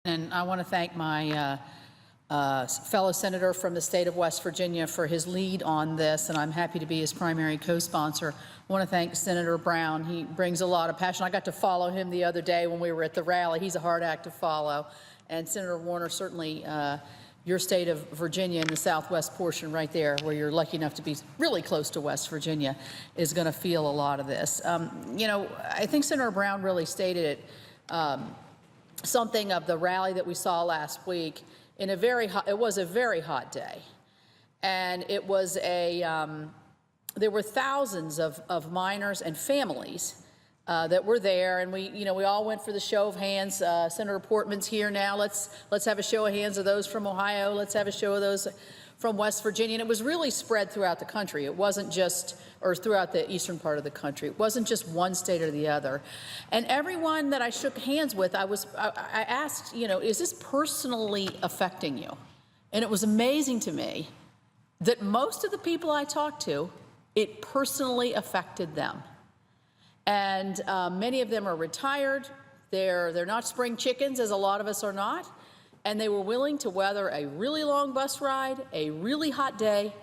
And I want to thank my fellow senator from the state of West Virginia for his lead on this, and I'm happy to be his primary co-sponsor. I want to thank Senator Brown. He brings a lot of passion. I got to follow him the other day when we were at the rally. He's a hard act to follow. And Senator Warner, certainly your state of Virginia in the southwest portion right there, where you're lucky enough to be really close to West Virginia, is going to feel a lot of this. You know, I think Senator Brown really stated it. Something of the rally that we saw last week in a very hot, it was a very hot day. And it was there were thousands of minors and families that were there, and we all went for the show of hands. Senator Portman's here now. Let's have a show of hands of those from Ohio. Let's have a show of those from West Virginia. And it was really spread throughout the country. It wasn't just, or throughout the eastern part of the country. It wasn't just one state or the other. And everyone that I shook hands with, I asked, is this personally affecting you? And it was amazing to me that most of the people I talked to, it personally affected them. And many of them are retired. They're not spring chickens, as a lot of us are not. And they were willing to weather a really long bus ride, a really hot day,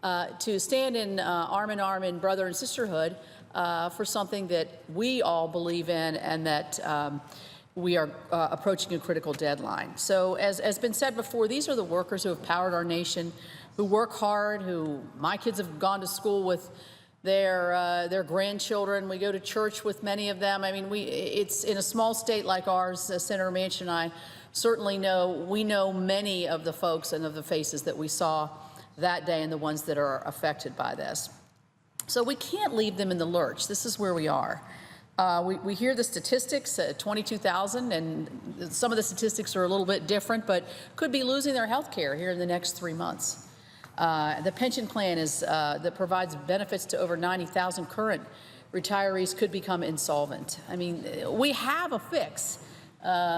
to stand in arm in brother and sisterhood for something that we all believe in, and that we are approaching a critical deadline. So as been said before, these are the workers who have powered our nation, who work hard, who my kids have gone to school with their grandchildren. We go to church with many of them. I mean, it's in a small state like ours, Senator Manchin and I certainly know many of the folks and of the faces that we saw that day, and the ones that are affected by this. So we can't leave them in the lurch. This is where we are. We hear the statistics, 22,000, and some of the statistics are a little bit different, but could be losing their health care here in the next 3 months. The pension plan that provides benefits to over 90,000 current retirees could become insolvent. I mean, we have a fix.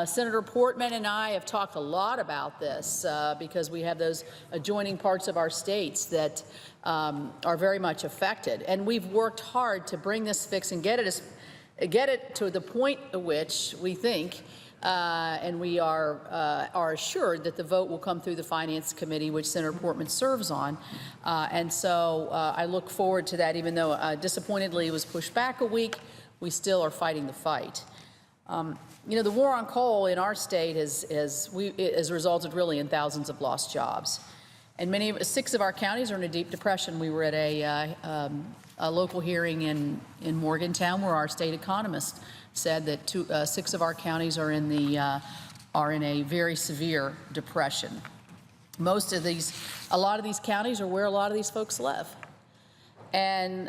Senator Portman and I have talked a lot about this because we have those adjoining parts of our states that are very much affected. And we've worked hard to bring this fix and get it to the point at which we think and we are assured that the vote will come through the Finance Committee, which Senator Portman serves on. And so I look forward to that. Even though disappointedly it was pushed back a week, we still are fighting the fight. The war on coal in our state has resulted really in thousands of lost jobs. And 6 of our counties are in a deep depression. We were at a local hearing in Morgantown where our state economist said that 6 of our counties are in a very severe depression. A lot of these counties are where a lot of these folks live. And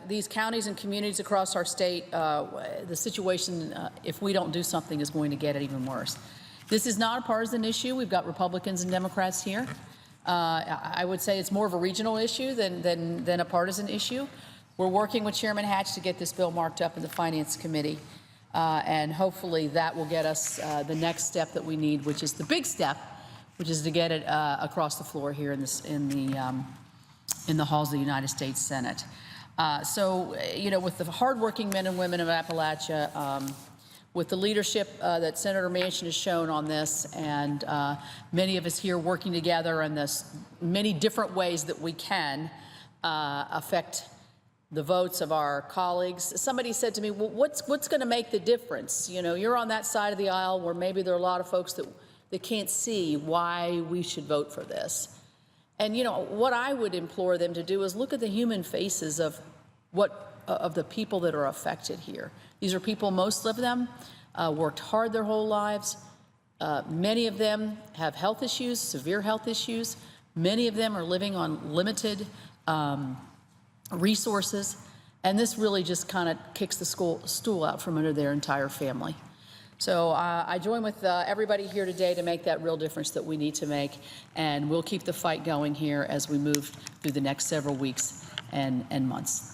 these counties and communities across our state, the situation, if we don't do something, is going to get even worse. This is not a partisan issue. We've got Republicans and Democrats here. I would say it's more of a regional issue than a partisan issue. We're working with Chairman Hatch to get this bill marked up in the Finance Committee, and hopefully that will get us the next step that we need, which is the big step, which is to get it across the floor here in the halls of the United States Senate. With the hardworking men and women of Appalachia, with the leadership that Senator Manchin has shown on this, and many of us here working together in this many different ways that we can affect the votes of our colleagues. Somebody said to me, well, what's going to make the difference? You're on that side of the aisle where maybe there are a lot of folks that can't see why we should vote for this. And what I would implore them to do is look at the human faces of the people that are affected here. These are people, most of them worked hard their whole lives. Many of them have health issues, severe health issues. Many of them are living on limited resources. And this really just kind of kicks the stool out from under their entire family. So I join with everybody here today to make that real difference that we need to make, and we'll keep the fight going here as we move through the next several weeks and months.